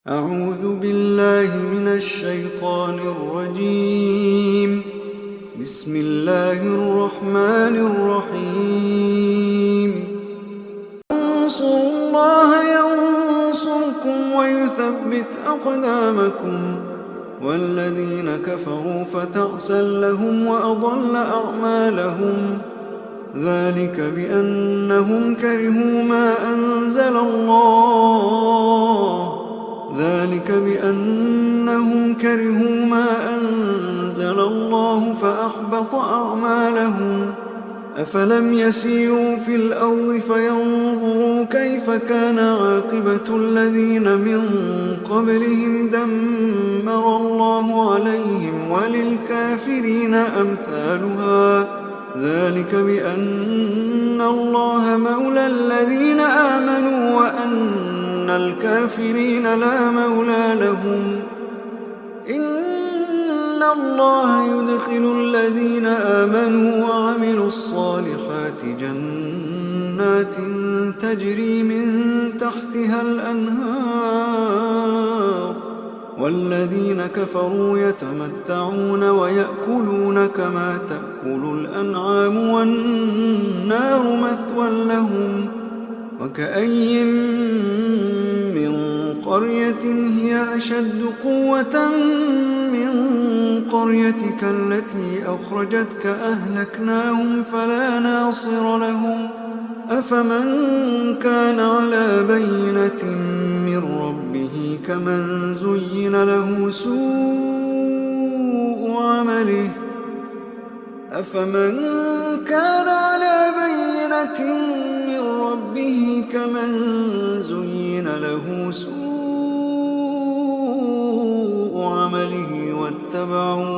أعوذ بالله من الشيطان الرجيم. بسم الله الرحمن الرحيم. انصروا الله ينصركم ويثبت أقدامكم والذين كفروا فتعسا لهم وأضل أعمالهم ذلك بأنهم كرهوا ما أنزل الله فأحبط أعمالهم أفلم يسيروا في الأرض فينظروا كيف كان عاقبة الذين من قبلهم دمر الله عليهم وللكافرين أمثالها ذلك بأن الله مولى الذين آمنوا وأن الكافرين لا مولى لهم. إن الله يدخل الذين آمنوا وعملوا الصالحات جنات تجري من تحتها الأنهار والذين كفروا يتمتعون ويأكلون كما تأكل الأنعام والنار مثوى لهم. وكأي من قرية هي أشد قوة من قريتك التي أخرجتك أهلكناهم فلا ناصر لهم. أفمن كان على بينة من ربه كمن زين له سوء عمله واتبعوا